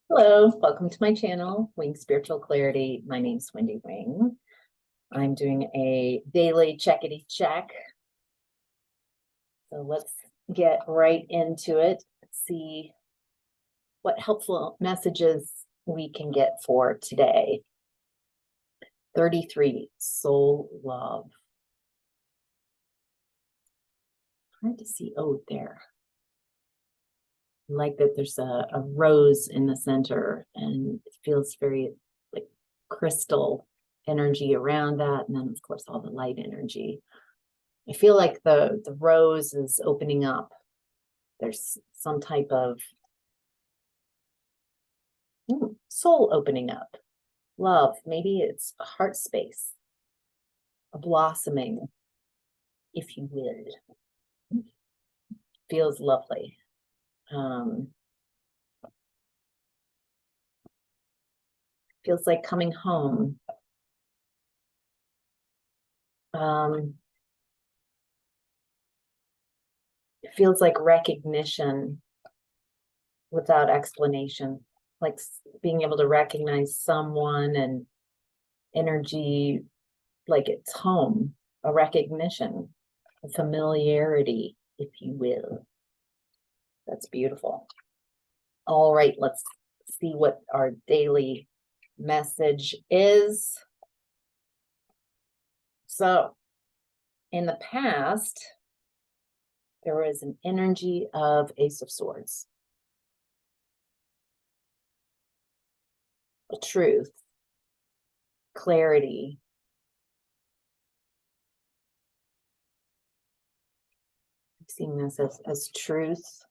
Hello, welcome to my channel, Wing Spiritual Clarity. My name's Wendy Wing. I'm doing a daily checkity check. So let's get right into it. See what helpful messages we can get for today. 33, soul love. Hard to see. Oh, there. I like that there's a rose in the center, and it feels very like crystal energy around that. And then, of course, all the light energy. I feel like the rose is opening up. There's some type of soul opening up. Love. Maybe it's a heart space, a blossoming, if you will. Feels lovely. Feels like coming home. It feels like recognition without explanation, like being able to recognize someone and energy like it's home, a recognition, a familiarity, if you will. That's beautiful. All right, let's see what our daily message is. So, in the past, there was an energy of Ace of Swords. A truth, clarity, I'm seeing this as truth,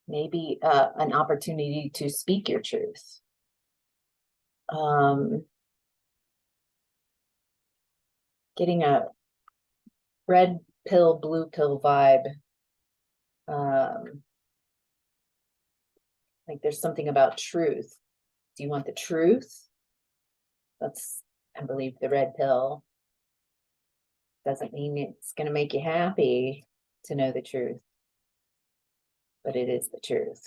maybe an opportunity to speak your truth. Getting a red pill, blue pill vibe. Like there's something about truth. Do you want the truth? That's, I believe, the red pill. Doesn't mean it's going to make you happy to know the truth, but it is the truth.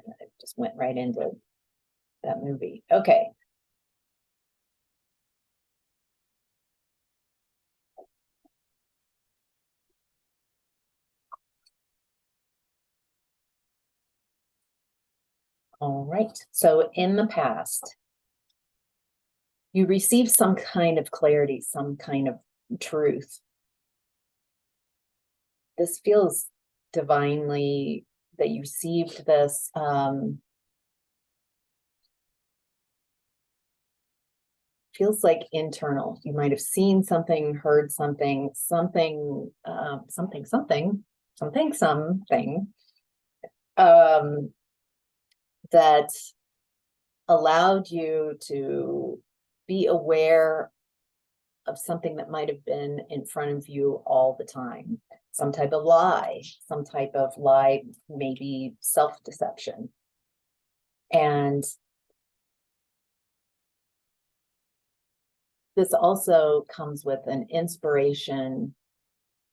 And I just went right into that movie. Okay. All right. So in the past, you received some kind of clarity, some kind of truth. This feels divinely that you received this. Feels like internal. You might have seen something, heard something, something that allowed you to be aware of something that might have been in front of you all the time. Some type of lie, maybe self-deception. And this also comes with an inspiration,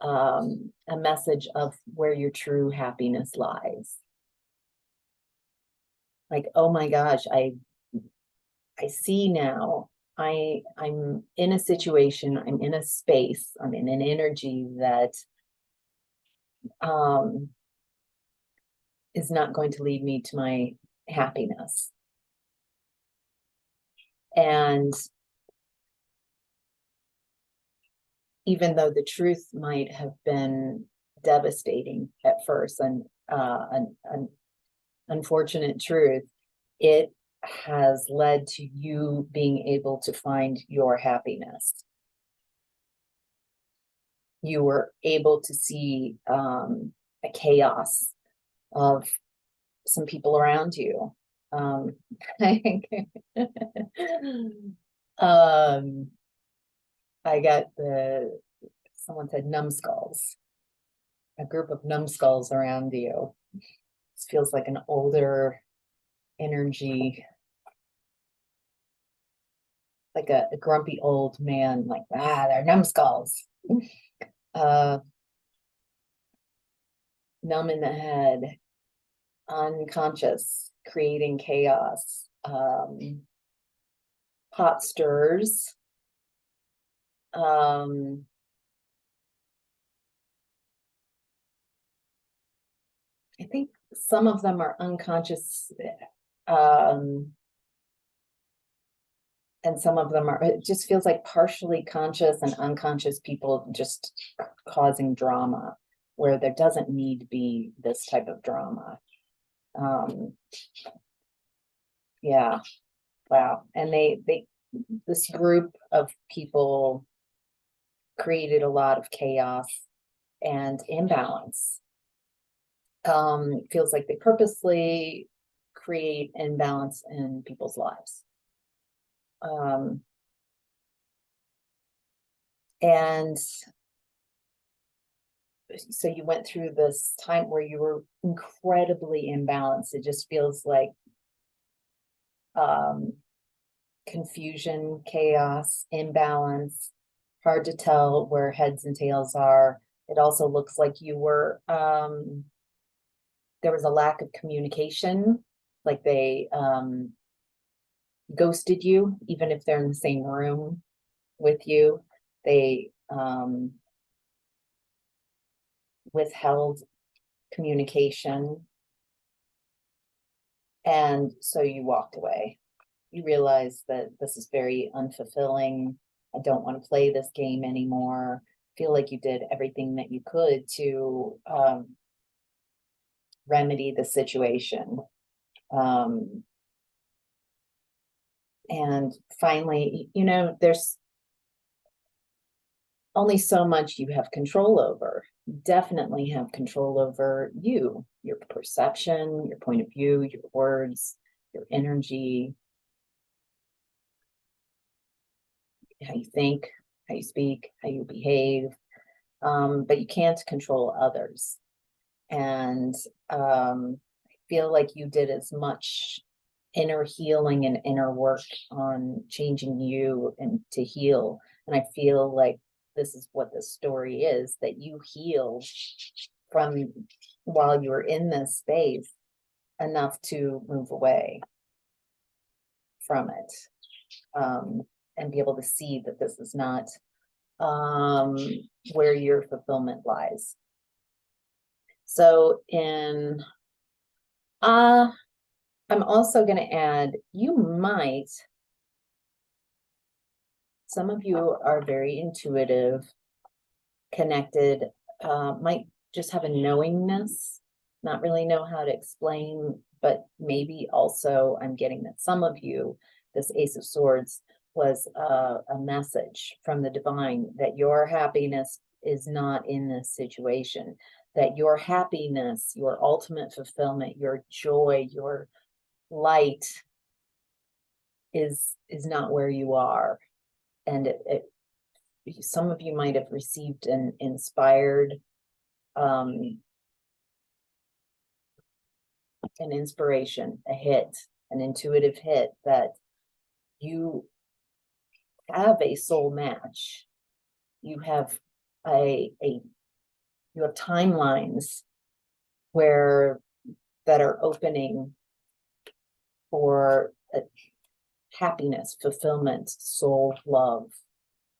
a message of where your true happiness lies. Like, oh my gosh, I see now. I'm in a situation, I'm in a space, I'm in an energy that is not going to lead me to my happiness. And even though the truth might have been devastating at first and an unfortunate truth, it has led to you being able to find your happiness. You were able to see a chaos of some people around you. I got someone said numbskulls, a group of numbskulls around you. This feels like an older energy, like a grumpy old man, like, they're numbskulls. Numb in the head. unconscious, creating chaos, pot stirrers. I think some of them are unconscious, and some of them are, it just feels like partially conscious and unconscious people just causing drama where there doesn't need to be this type of drama. Yeah, wow. And this group of people created a lot of chaos and imbalance. It feels like they purposely create imbalance in people's lives. And so you went through this time where you were incredibly imbalanced. It just feels like confusion, chaos, imbalance, hard to tell where heads and tails are. It also looks like you were, there was a lack of communication, like they ghosted you, even if they're in the same room with you. They withheld communication. And so you walked away. You realized that this is very unfulfilling. I don't want to play this game anymore. Feel like you did everything that you could to remedy the situation. And finally, you know, there's only so much you have control over. You definitely have control over you, your perception, your point of view, your words, your energy, how you think, how you speak, how you behave. But you can't control others. And I feel like you did as much inner healing and inner work on changing you and to heal. And I feel like this is what the story is, that you healed from while you were in this space enough to move away from it, and be able to see that this is not where your fulfillment lies. So I'm also going to add, some of you are very intuitive, connected, might just have a knowingness, not really know how to explain, but maybe also I'm getting that some of you, this Ace of Swords was a message from the divine that your happiness is not in this situation, that your happiness, your ultimate fulfillment, your joy, your light is not where you are. And some of you might have received an inspired, an inspiration, a hit, an intuitive hit that you have a soul match. You have you have timelines that are opening for happiness, fulfillment, soul love.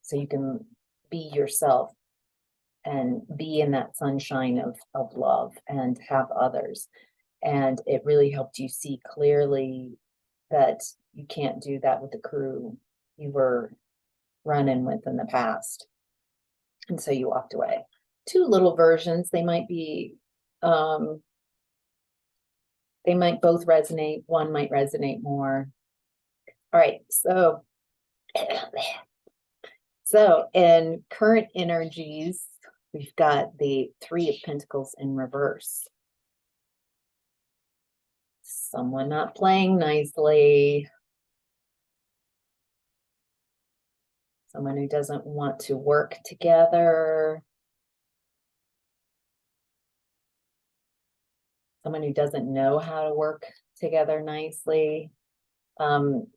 So you can be yourself and be in that sunshine of love and have others. And it really helped you see clearly that you can't do that with the crew you were running with in the past. And so you walked away. Two little versions, they might be, they might both resonate. One might resonate more. All right, so in current energies, we've got the Three of Pentacles in reverse. Someone not playing nicely. Someone who doesn't want to work together. Someone who doesn't know how to work together nicely.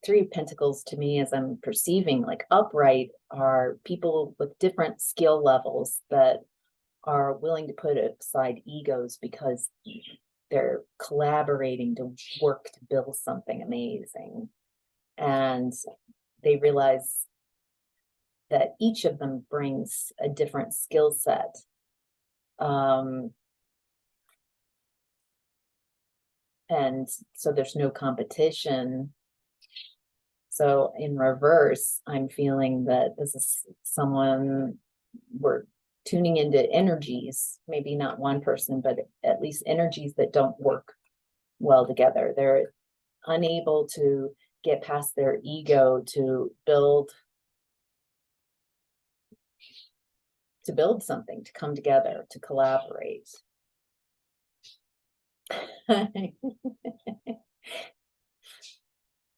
Three of Pentacles to me, as I'm perceiving, like upright, are people with different skill levels that are willing to put aside egos because they're collaborating to work to build something amazing. And they realize that each of them brings a different skill set. And so there's no competition. So in reverse, I'm feeling that this is someone, we're tuning into energies, maybe not one person, but at least energies that don't work well together. They're unable to get past their ego to build something, to come together, to collaborate.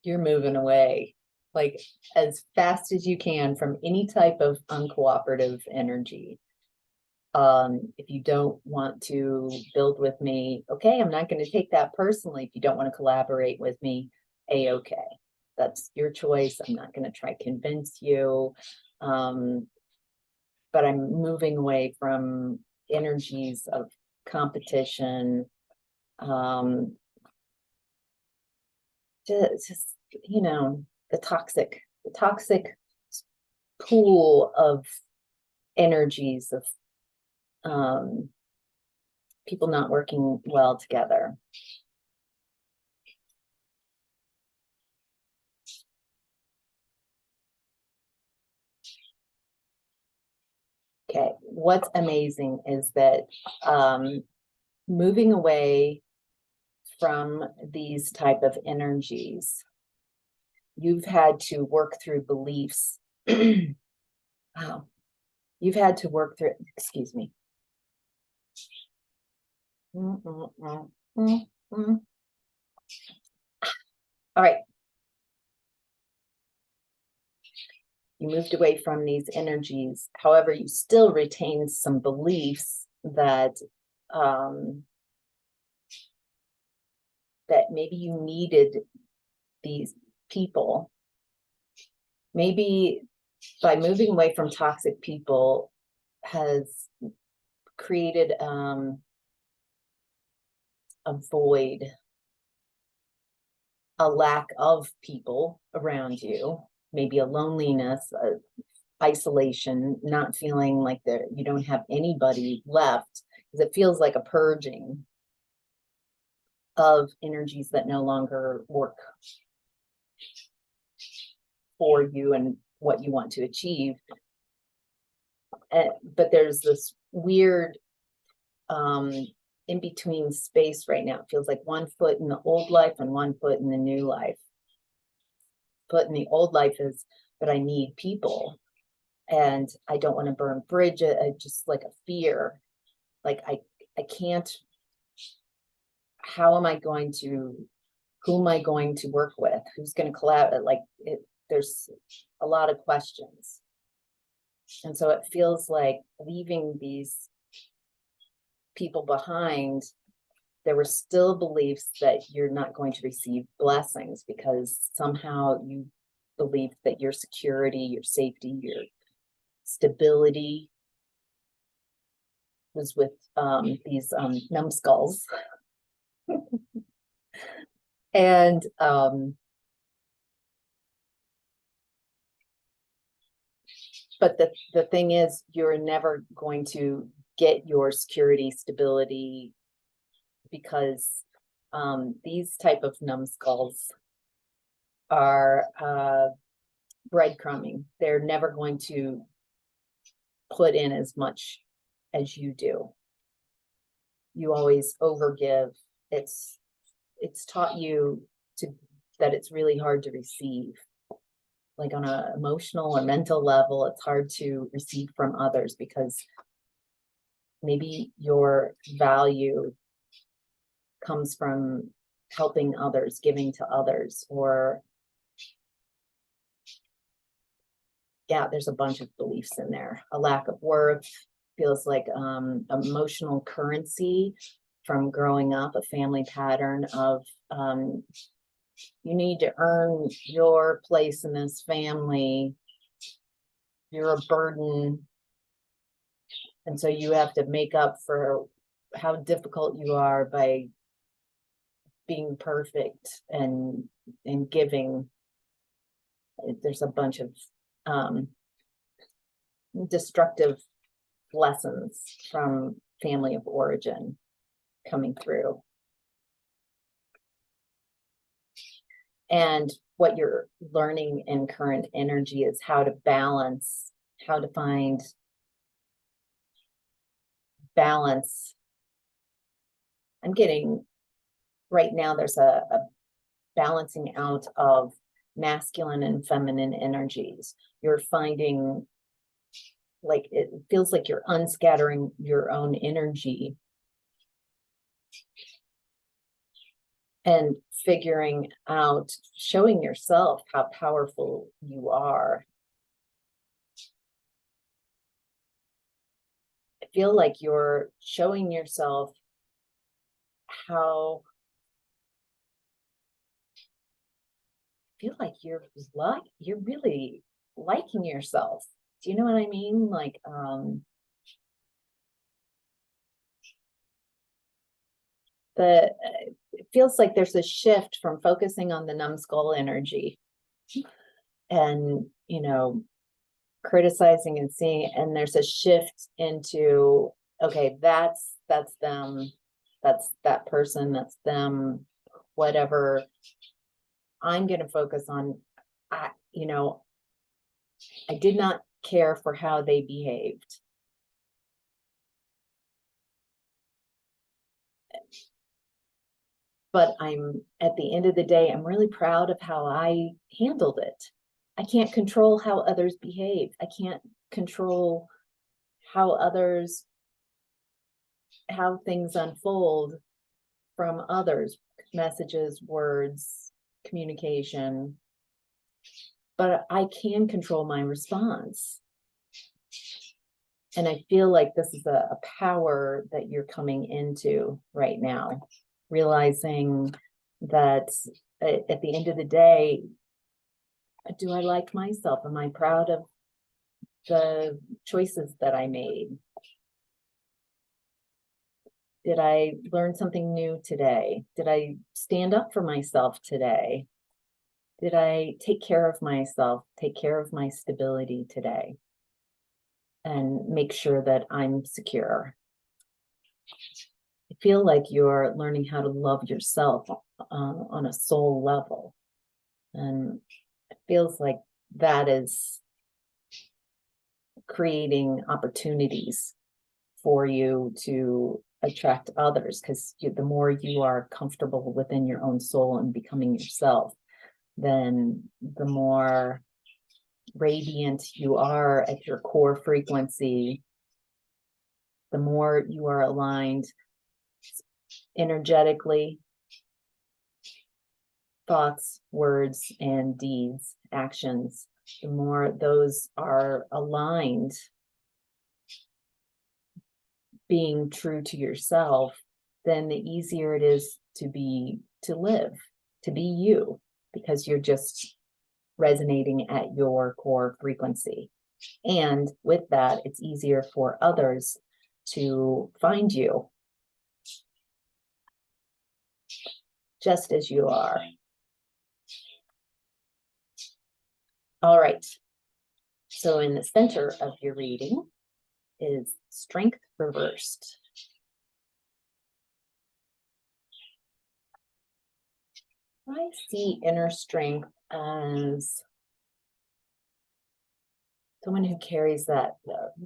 You're moving away like as fast as you can from any type of uncooperative energy. If you don't want to build with me, okay, I'm not going to take that personally. If you don't want to collaborate with me, okay, that's your choice. I'm not going to try to convince you. But I'm moving away from energies of competition. Just, you know, the toxic pool of energies of people not working well together. Okay, what's amazing is that moving away from these type of energies, you've had to work through beliefs. Wow. You've had to work through, excuse me. All right. You moved away from these energies. However, you still retain some beliefs that that maybe you needed these people. Maybe by moving away from toxic people has created a void, a lack of people around you, maybe a loneliness, isolation, not feeling like you don't have anybody left, because it feels like a purging of energies that no longer work for you and what you want to achieve. But there's this weird in between space right now. It feels like one foot in the old life and one foot in the new life. Foot in the old life is, but I need people and I don't want to burn bridges. Just like a fear, like I can't. How am I going to? Who am I going to work with? Who's going to collaborate? Like there's a lot of questions, and so it feels like leaving these people behind. There were still beliefs that you're not going to receive blessings because somehow you believed that your security, your safety, your stability was with these numbskulls. And but the thing is, you're never going to get your security, stability, because these type of numbskulls are breadcrumbing. They're never going to put in as much as you do. You always overgive. It's taught you that it's really hard to receive. Like on an emotional or mental level, it's hard to receive from others because maybe your value comes from helping others, giving to others, or yeah, there's a bunch of beliefs in there. A lack of worth feels like emotional currency from growing up, a family pattern of you need to earn your place in this family. You're a burden. And so you have to make up for how difficult you are by being perfect and giving. There's a bunch of destructive lessons from family of origin coming through. And what you're learning in current energy is how to balance, how to find balance. I'm getting, right now, there's a balancing out of masculine and feminine energies. You're finding, like, it feels like you're unscattering your own energy and figuring out, showing yourself how powerful you are. I feel like you're showing yourself how, I feel like you're really liking yourself. Do you know what I mean? Like, it feels like there's a shift from focusing on the numbskull energy and, you know, criticizing and seeing, and there's a shift into, okay, that's them, that's that person, that's them, whatever. I'm going to focus on, I did not care for how they behaved. But at the end of the day, I'm really proud of how I handled it. I can't control how others behave. I can't control how things unfold from others, messages, words, communication. But I can control my response. And I feel like this is a power that you're coming into right now, realizing that at the end of the day, do I like myself? Am I proud of the choices that I made? Did I learn something new today? Did I stand up for myself today? Did I take care of myself, take care of my stability today, and make sure that I'm secure? I feel like you're learning how to love yourself on a soul level. And it feels like that is creating opportunities for you to attract others, because the more you are comfortable within your own soul and becoming yourself, then the more radiant you are at your core frequency, the more you are aligned energetically, thoughts, words, and deeds, actions, the more those are aligned, being true to yourself, then the easier it is to live, to be you, because you're just resonating at your core frequency. And with that, it's easier for others to find you just as you are. All right. So in the center of your reading is strength reversed. I see inner strength as someone who carries that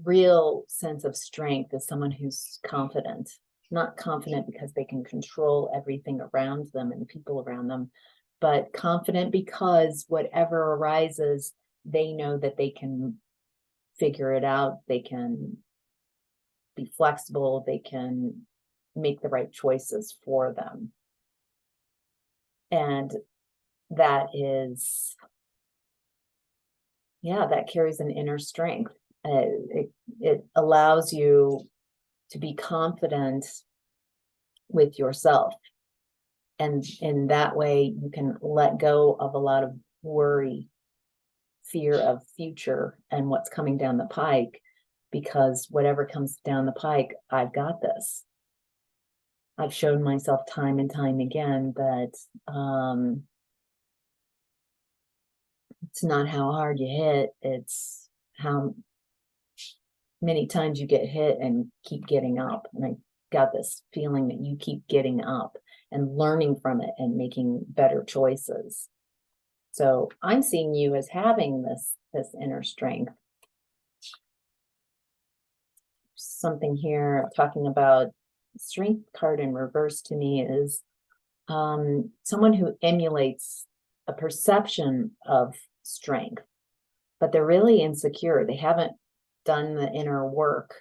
real sense of strength, as someone who's confident, not confident because they can control everything around them and people around them, but confident because whatever arises, they know that they can figure it out. They can be flexible. They can make the right choices for them. And that is, that carries an inner strength. It allows you to be confident with yourself. And in that way, you can let go of a lot of worry, fear of future and what's coming down the pike, because whatever comes down the pike, I've got this. I've shown myself time and time again that it's not how hard you hit, it's how many times you get hit and keep getting up. And I got this feeling that you keep getting up and learning from it and making better choices. So I'm seeing you as having this inner strength. Something here talking about strength card in reverse to me is someone who emulates a perception of strength, but they're really insecure. They haven't done the inner work.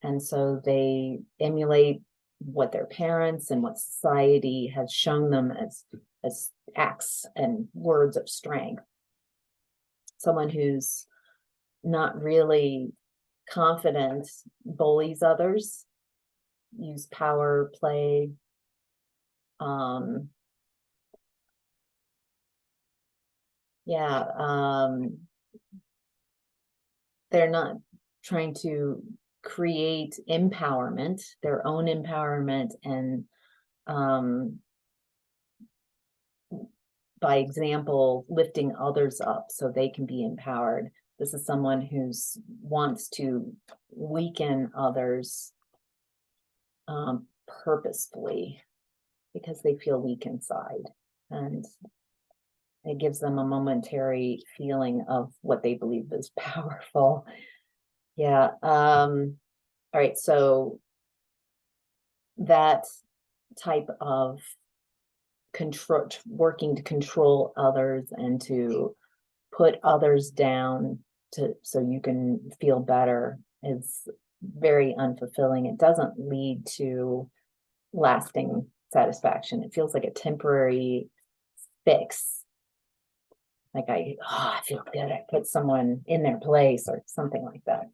And so they emulate what their parents and what society has shown them as acts and words of strength. Someone who's not really confident bullies others, use power play. They're not trying to create empowerment, their own empowerment, and by example, lifting others up so they can be empowered. This is someone who wants to weaken others purposefully because they feel weak inside. And it gives them a momentary feeling of what they believe is powerful. Yeah. All right. So that type of control, working to control others and to put others down so you can feel better, is very unfulfilling. It doesn't lead to lasting satisfaction. It feels like a temporary fix. Like I feel good. I put someone in their place or something like that.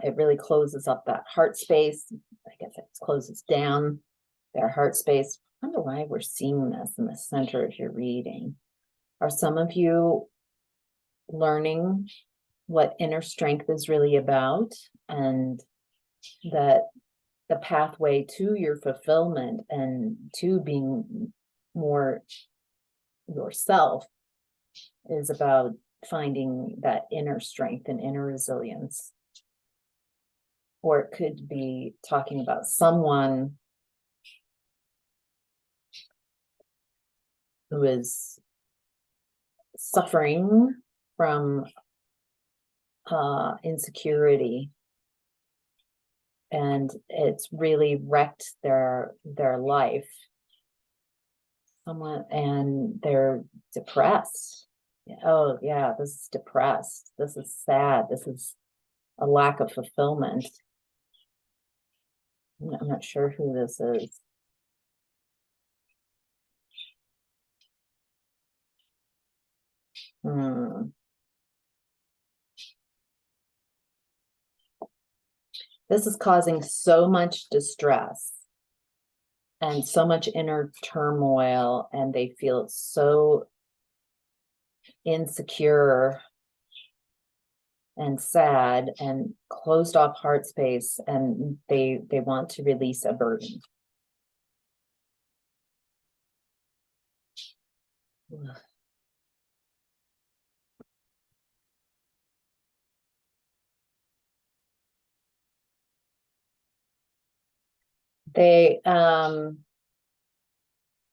It really closes up that heart space. I guess it closes down their heart space. I wonder why we're seeing this in the center of your reading. Are some of you learning what inner strength is really about, and that the pathway to your fulfillment and to being more yourself is about finding that inner strength and inner resilience? Or it could be talking about someone who is suffering from insecurity, and it's really wrecked their life. Someone, and they're depressed. Oh yeah, this is depressed. This is sad. This is a lack of fulfillment. I'm not sure who this is. This is causing so much distress and so much inner turmoil, and they feel so insecure and sad and closed off heart space, and they want to release a burden.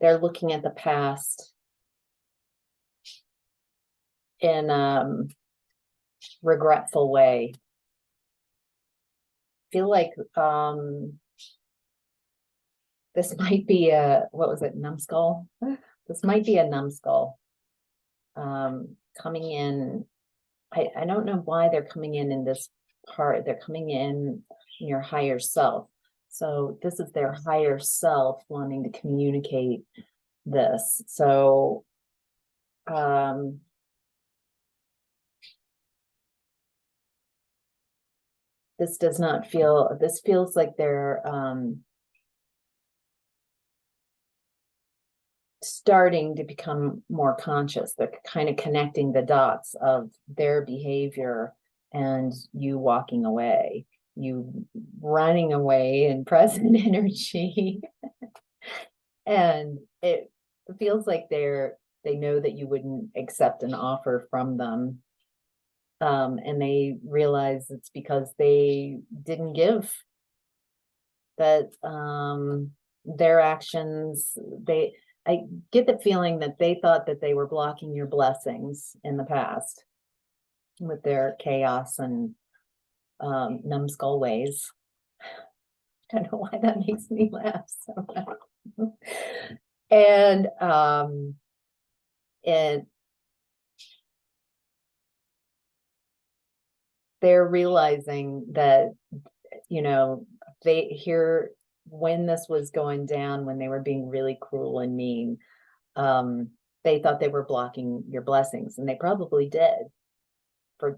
They're looking at the past in regretful way. Feel like this might be a, what was it, numbskull? This might be a numbskull coming in. I don't know why they're coming in this part. They're coming in your higher self. So this is their higher self wanting to communicate this. So this does not feel, this feels like they're starting to become more conscious. They're kind of connecting the dots of their behavior and you walking away. you running away in present energy. And it feels like they know that you wouldn't accept an offer from them. And they realize it's because they didn't give, that their actions, I get the feeling that they thought that they were blocking your blessings in the past with their chaos and numbskull ways. I don't know why that makes me laugh so much. And they're realizing that, they hear when this was going down, when they were being really cruel and mean, they thought they were blocking your blessings, and they probably did for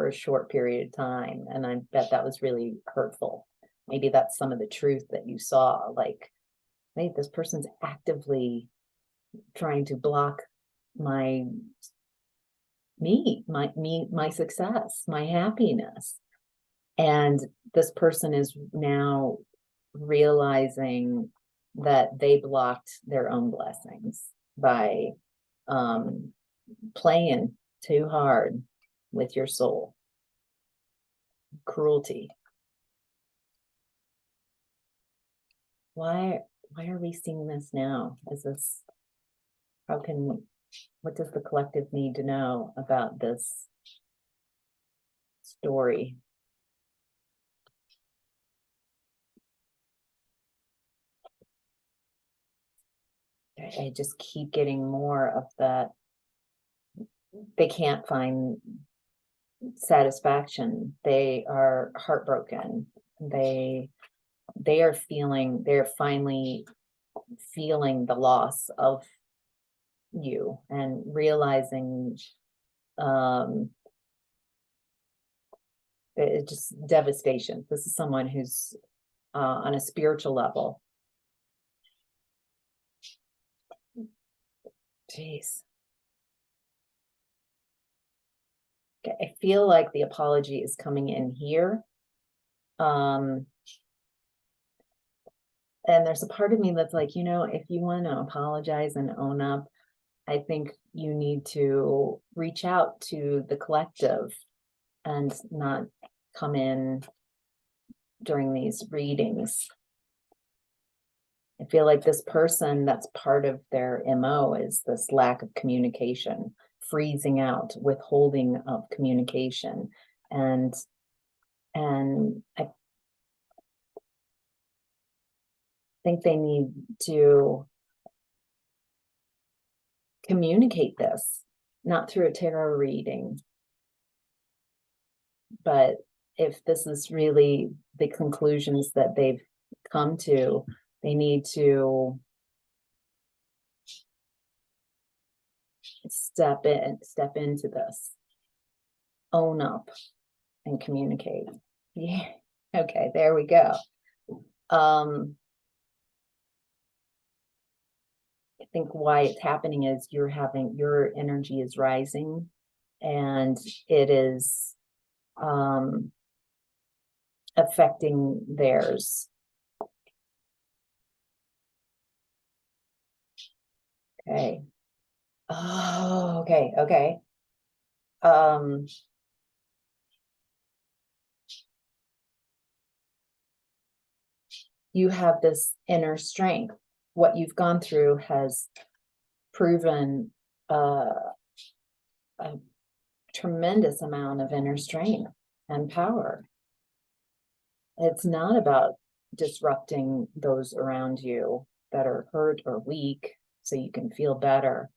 a short period of time. And I bet that was really hurtful. Maybe that's some of the truth that you saw, like, hey, this person's actively trying to block my success, my happiness. And this person is now realizing that they blocked their own blessings by playing too hard with your soul. Cruelty. Why are we seeing this now? What does the collective need to know about this story? I just keep getting more of that. They can't find satisfaction. They are heartbroken. They're finally feeling the loss of you and realizing it's just devastation. This is someone who's on a spiritual level. Jeez. Okay, I feel like the apology is coming in here. And there's a part of me that's like, if you want to apologize and own up, I think you need to reach out to the collective and not come in during these readings. I feel like this person, that's part of their MO, is this lack of communication, freezing out, withholding of communication. And I think they need to communicate this, not through a tarot reading, but if this is really the conclusions that they've come to, they need to step into this, own up, and communicate. Yeah. Okay, there we go. I think why it's happening is your energy is rising, and it is affecting theirs. Okay. Oh, okay. You have this inner strength. What you've gone through has proven a tremendous amount of inner strength and power. It's not about disrupting those around you that are hurt or weak so you can feel better.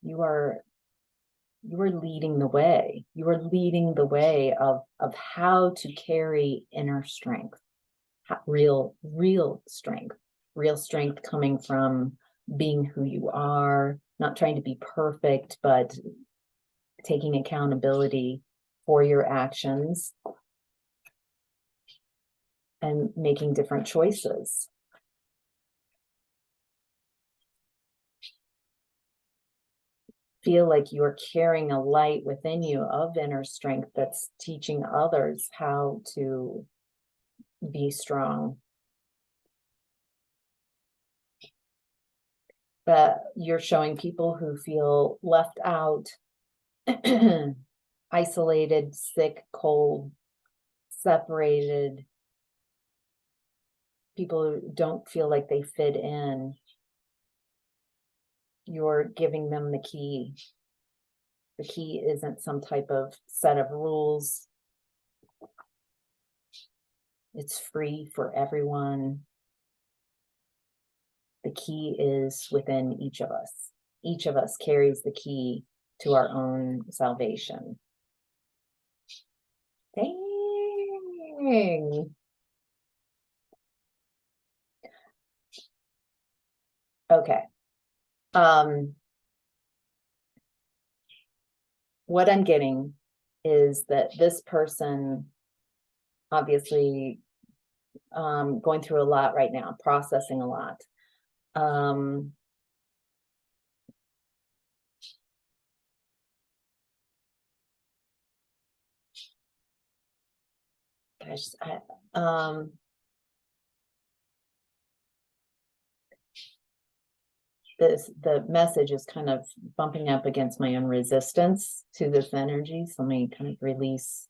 You are leading the way. You are leading the way of how to carry inner strength, real strength coming from being who you are, not trying to be perfect, but taking accountability for your actions and making different choices. feel like you're carrying a light within you of inner strength that's teaching others how to be strong. But you're showing people who feel left out, isolated, sick, cold, separated, people who don't feel like they fit in. You're giving them the key. The key isn't some type of set of rules. It's free for everyone. The key is within each of us. Each of us carries the key to our own salvation. Dang. Okay. What I'm getting is that this person obviously going through a lot right now, processing a lot. The message is kind of bumping up against my own resistance to this energy. So let me kind of release.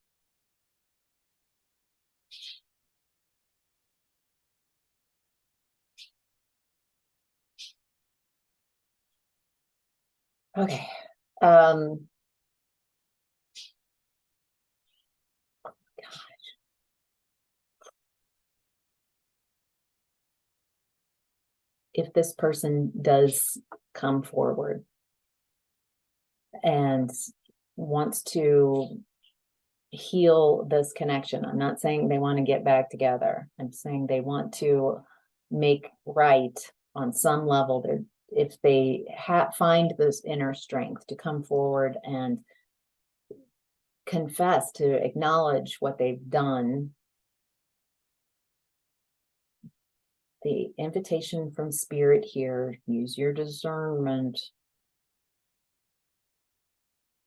Okay. If this person does come forward and wants to heal this connection, I'm not saying they want to get back together. I'm saying they want to make right on some level. If they find this inner strength to come forward and confess, to acknowledge what they've done, the invitation from Spirit here, use your discernment,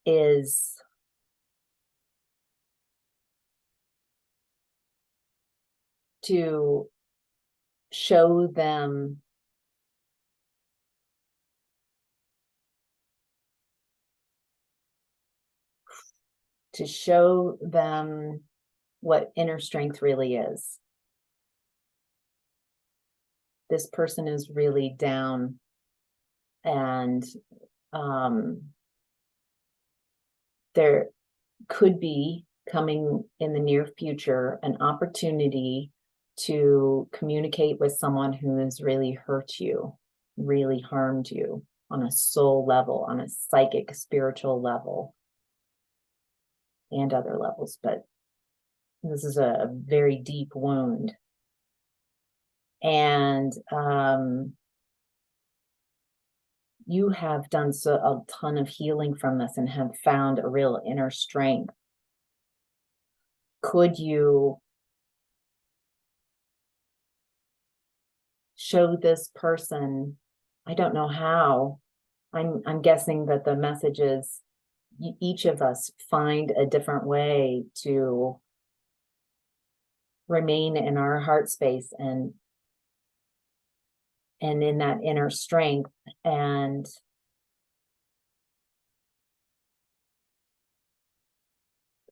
is to show them what inner strength really is. This person is really down, and there could be, coming in the near future, an opportunity to communicate with someone who has really hurt you, really harmed you on a soul level, on a psychic, spiritual level, and other levels. But this is a very deep wound. And you have done a ton of healing from this and have found a real inner strength. Could you show this person, I don't know how, I'm guessing that the message is each of us find a different way to remain in our heart space and in that inner strength, and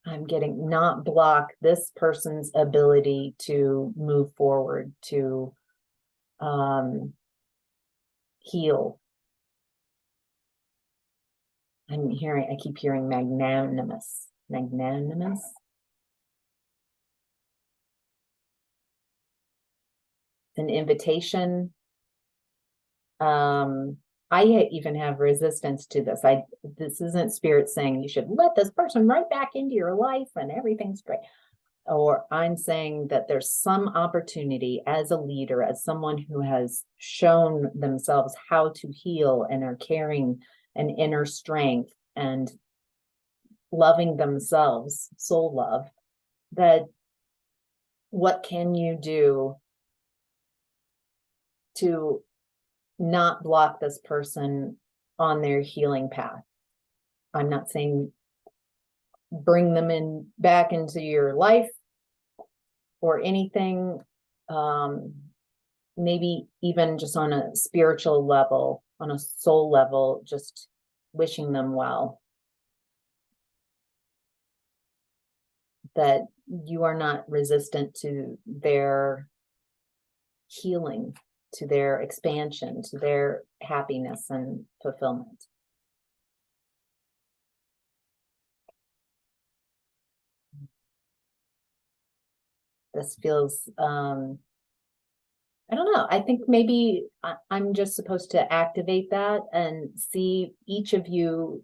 I'm getting not block this person's ability to move forward, to heal. I keep hearing magnanimous. An invitation. I even have resistance to this. This isn't Spirit saying you should let this person right back into your life and everything's great. Or I'm saying that there's some opportunity as a leader, as someone who has shown themselves how to heal and are carrying an inner strength and loving themselves, soul love, that what can you do to not block this person on their healing path? I'm not saying bring them in back into your life or anything. Maybe even just on a spiritual level, on a soul level, just wishing them well. That you are not resistant to their healing, to their expansion, to their happiness and fulfillment. This feels, I don't know. I think maybe I'm just supposed to activate that and see each of you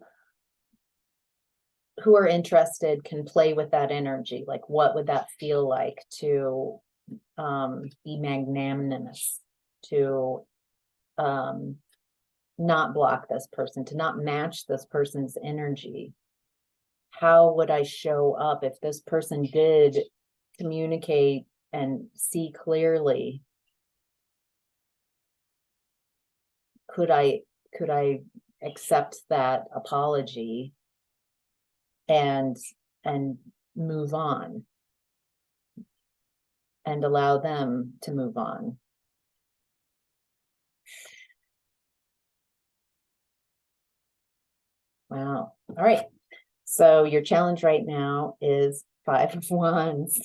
who are interested can play with that energy. Like, what would that feel like to be magnanimous, to not block this person, to not match this person's energy? How would I show up if this person did communicate and see clearly? Could I accept that apology and move on and allow them to move on? Wow. All right. So your challenge right now is 5 of Wands.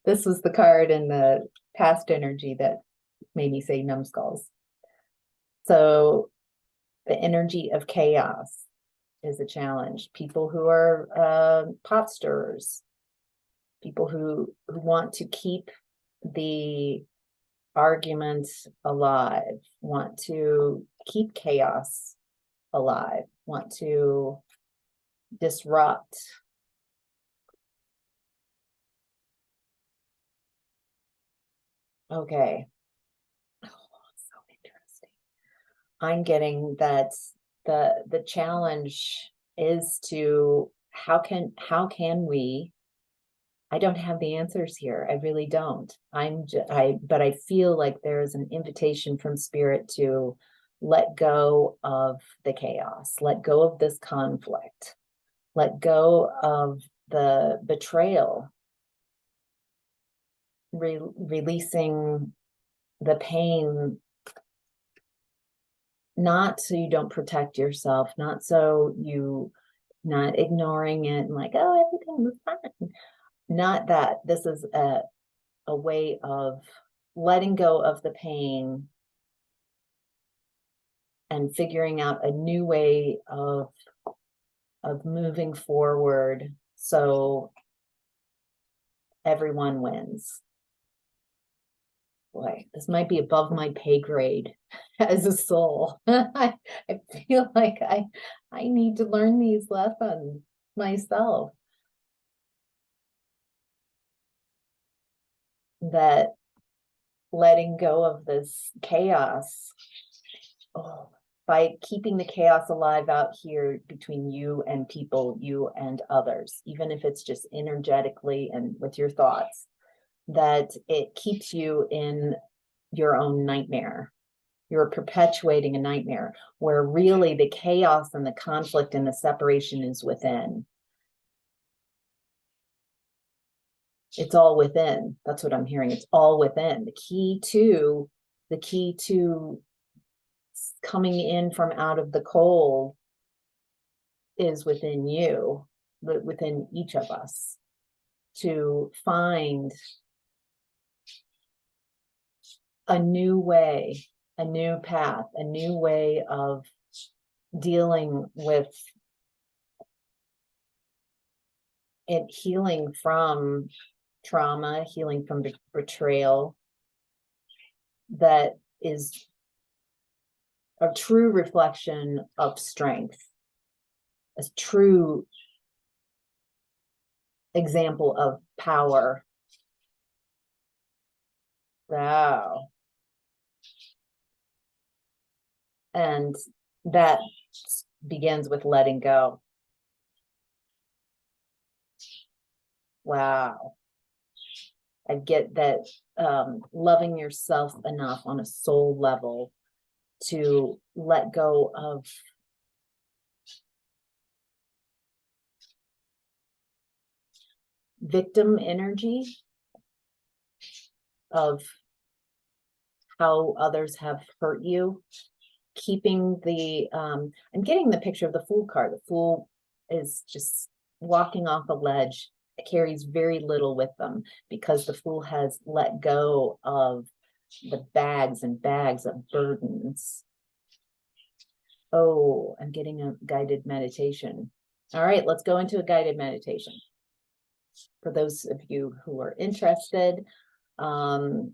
This was the card in the past energy that made me say numbskulls. So the energy of chaos is a challenge. People who are pot stirrers, people who want to keep the arguments alive, want to keep chaos alive, want to disrupt. Okay. Oh, so interesting. I'm getting that the challenge is to how can we, I don't have the answers here. I really don't. But I feel like there's an invitation from spirit to let go of the chaos, let go of this conflict, let go of the betrayal, releasing the pain, not so you don't protect yourself, not so you not ignoring it and like, oh, everything was fine. Not that. This is a way of letting go of the pain and figuring out a new way of moving forward so everyone wins. Boy, this might be above my pay grade as a soul. I feel like I need to learn these lessons myself. That letting go of this chaos, by keeping the chaos alive out here between you and people, you and others, even if it's just energetically and with your thoughts, that it keeps you in your own nightmare. You're perpetuating a nightmare where really the chaos and the conflict and the separation is within. It's all within. That's what I'm hearing. It's all within. The key to coming in from out of the cold is within you, within each of us, to find a new way, a new path, a new way of dealing with it, healing from trauma, healing from betrayal, that is a true reflection of strength, a true example of power. Wow. And that begins with letting go. Wow. I get that, loving yourself enough on a soul level to let go of victim energy of how others have hurt you. Keeping the, I'm getting the picture of the Fool card. The Fool is just walking off a ledge. It carries very little with them because the Fool has let go of the bags and bags of burdens. Oh, I'm getting a guided meditation. All right, let's go into a guided meditation. For those of you who are interested, go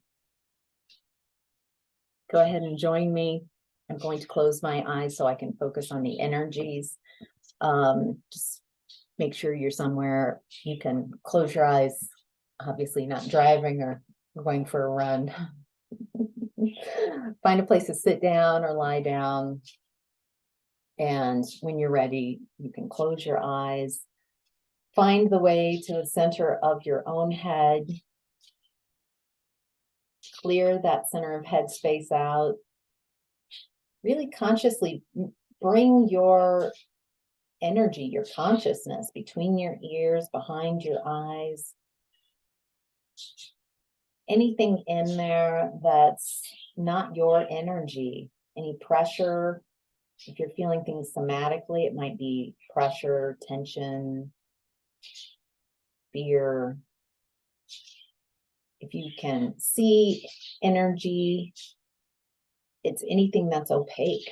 ahead and join me. I'm going to close my eyes so I can focus on the energies. Just make sure you're somewhere you can close your eyes, obviously not driving or going for a run. Find a place to sit down or lie down. And when you're ready, you can close your eyes. Find the way to the center of your own head. Clear that center of head space out. Really consciously bring your energy, your consciousness between your ears, behind your eyes. Anything in there that's not your energy, any pressure. If you're feeling things somatically, it might be pressure, tension, fear. If you can see energy, it's anything that's opaque.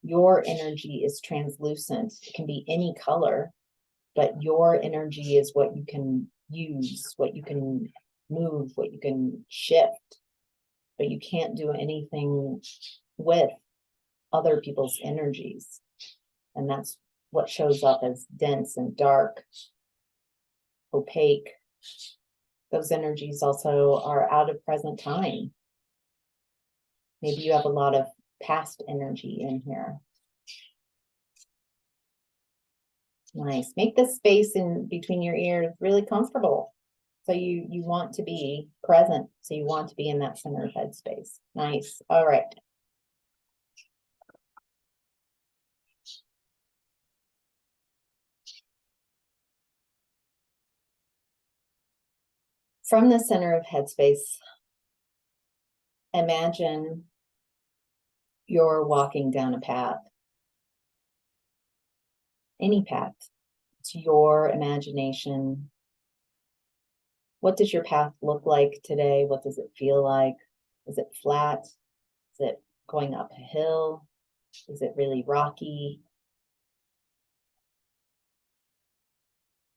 Your energy is translucent. It can be any color, but your energy is what you can use, what you can move, what you can shift, but you can't do anything with other people's energies. And that's what shows up as dense and dark, opaque. Those energies also are out of present time. Maybe you have a lot of past energy in here. Nice. Make the space in between your ears really comfortable. So you want to be present. So you want to be in that center of head space. Nice. All right. From the center of headspace, imagine you're walking down a path. Any path. It's your imagination. What does your path look like today? What does it feel like? Is it flat? Is it going up a hill? Is it really rocky?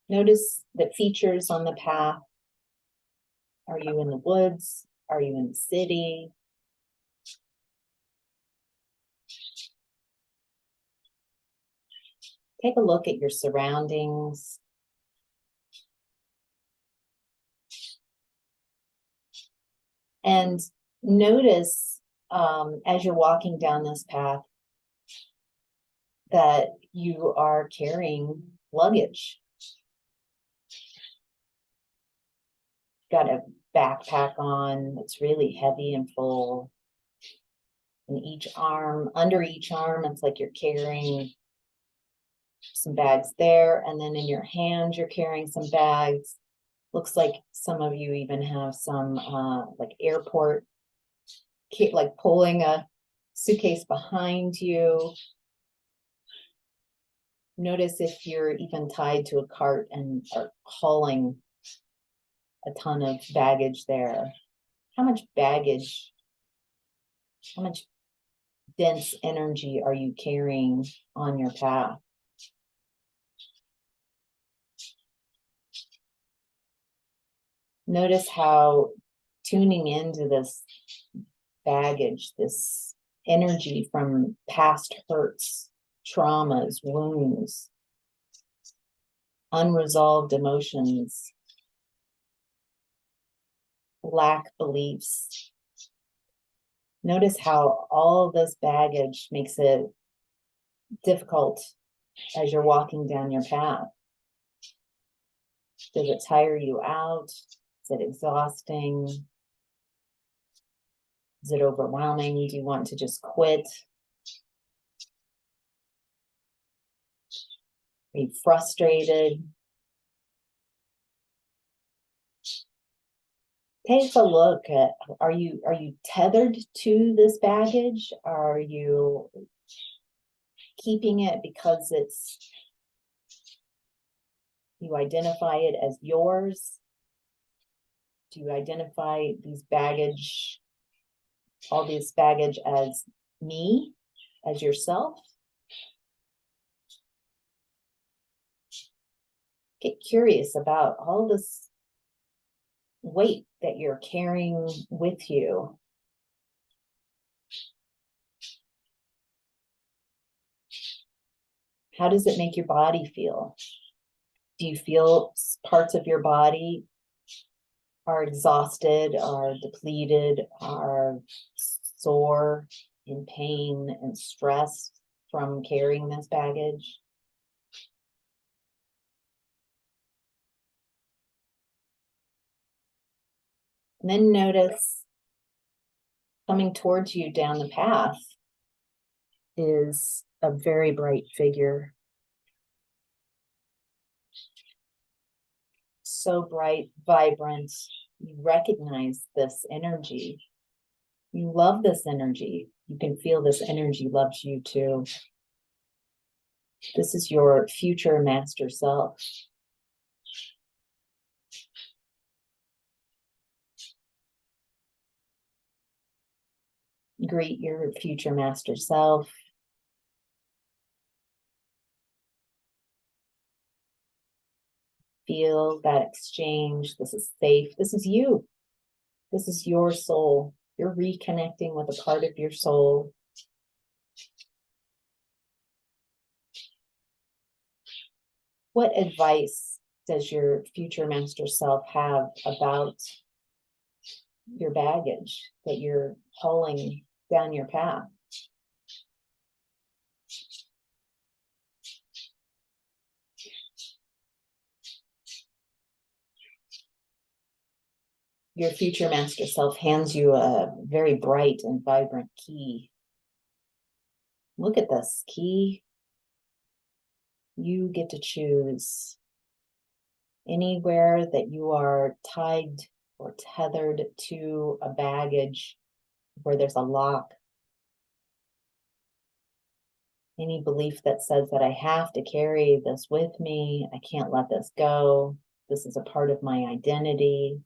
Notice the features on the path. Are you in the woods? Are you in the city? Take a look at your surroundings. And notice as you're walking down this path that you are carrying luggage. Got a backpack on that's really heavy and full. In each arm, under each arm, it's like you're carrying some bags there. And then in your hands, you're carrying some bags. Looks like some of you even have some like airport, like pulling a suitcase behind you. Notice if you're even tied to a cart and are hauling a ton of baggage there. How much baggage, how much dense energy are you carrying on your path? Notice how tuning into this baggage, this energy from past hurts, traumas, wounds, unresolved emotions, lack beliefs. Notice how all this baggage makes it difficult as you're walking down your path. Does it tire you out? Is it exhausting? Is it overwhelming? Do you want to just quit? Are you frustrated? take a look at, are you tethered to this baggage? Are you keeping it because you identify it as yours? Do you identify all this baggage as me, as yourself? Get curious about all this weight that you're carrying with you. How does it make your body feel? Do you feel parts of your body are exhausted, are depleted, are sore, in pain and stressed from carrying this baggage? And then notice coming towards you down the path is a very bright figure. So bright, vibrant. You recognize this energy. You love this energy. You can feel this energy loves you too. This is your future master self. Greet your future master self. Feel that exchange. This is safe. This is you. This is your soul. You're reconnecting with a part of your soul. What advice does your future master self have about your baggage that you're hauling down your path? Your future master self hands you a very bright and vibrant key. Look at this key. You get to choose anywhere that you are tied or tethered to a baggage where there's a lock. Any belief that says that I have to carry this with me, I can't let this go, this is a part of my identity.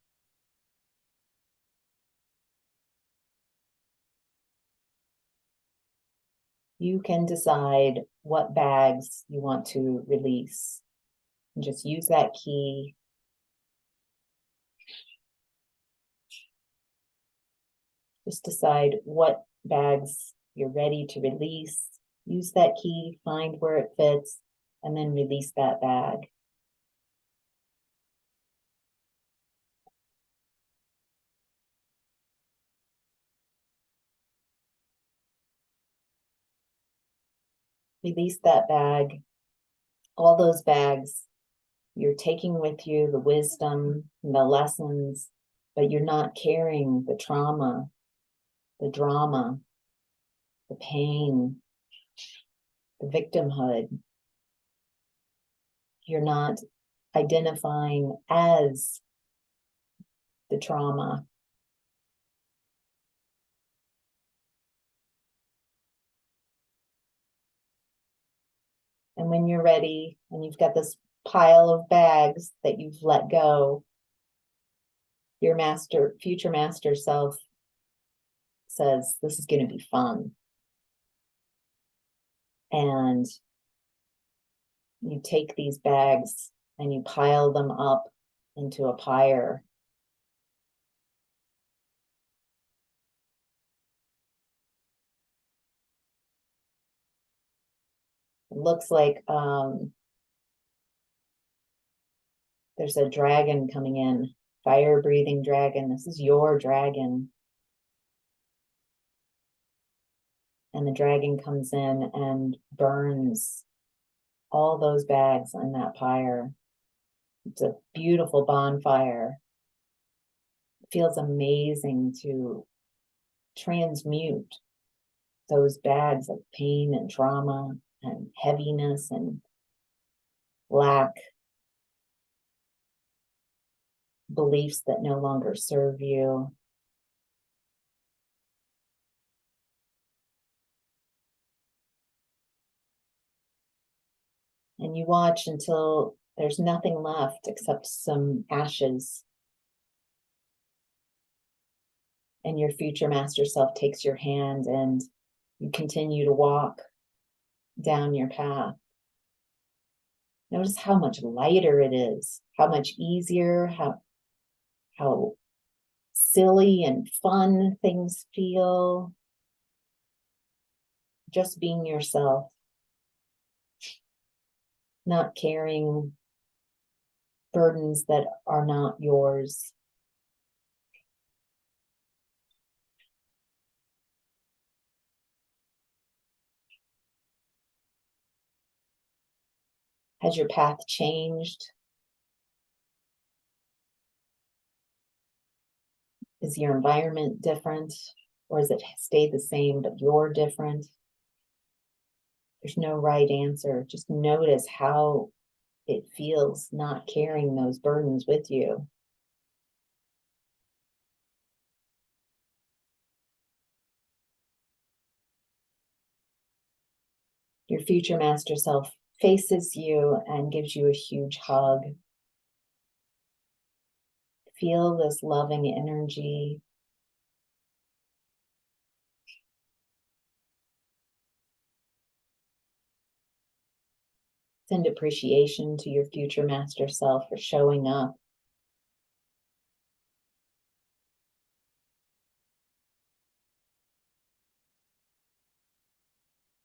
You can decide what bags you want to release. And just use that key. Just decide what bags you're ready to release. Use that key, find where it fits, and then release that bag. Release that bag. All those bags, you're taking with you the wisdom and the lessons, but you're not carrying the trauma, the drama, the pain, the victimhood. You're not identifying as the trauma. And when you're ready and you've got this pile of bags that you've let go, your future master self says, this is going to be fun. And you take these bags and you pile them up into a pyre. It looks like there's a dragon coming in, fire-breathing dragon. This is your dragon. And the dragon comes in and burns all those bags in that pyre. It's a beautiful bonfire. It feels amazing to transmute those bags of pain and trauma and heaviness and lack. beliefs that no longer serve you. And you watch until there's nothing left except some ashes. And your future master self takes your hand and you continue to walk down your path. Notice how much lighter it is, how much easier, how silly and fun things feel. Just being yourself, not carrying burdens that are not yours. Has your path changed? Is your environment different? Or has it stayed the same, but you're different? There's no right answer. Just notice how it feels not carrying those burdens with you. Your future master self faces you and gives you a huge hug. Feel this loving energy. Send appreciation to your future master self for showing up.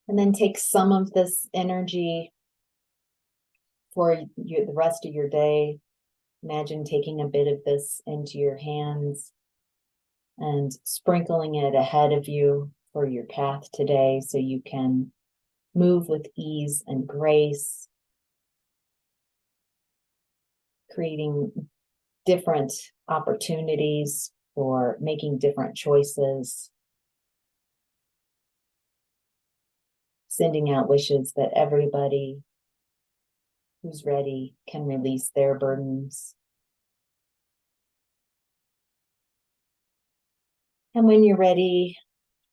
And then take some of this energy for you, the rest of your day. Imagine taking a bit of this into your hands and sprinkling it ahead of you for your path today so you can move with ease and grace, creating different opportunities for making different choices, sending out wishes that everybody who's ready can release their burdens. And when you're ready,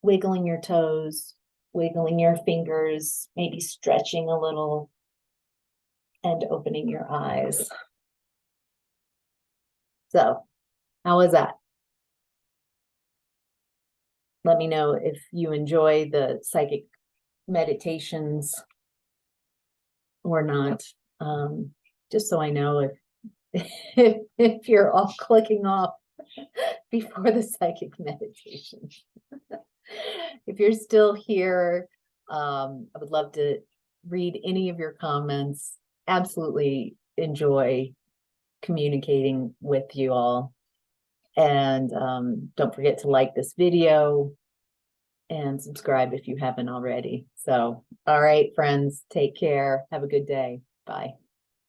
wiggling your toes, wiggling your fingers, maybe stretching a little, and opening your eyes. So, how was that? Let me know if you enjoy the psychic meditations or not. Just so I know if you're all clicking off before the psychic meditation. If you're still here, I would love to read any of your comments. Absolutely enjoy communicating with you all. And don't forget to like this video and subscribe if you haven't already. So, all right, friends, take care. Have a good day. Bye.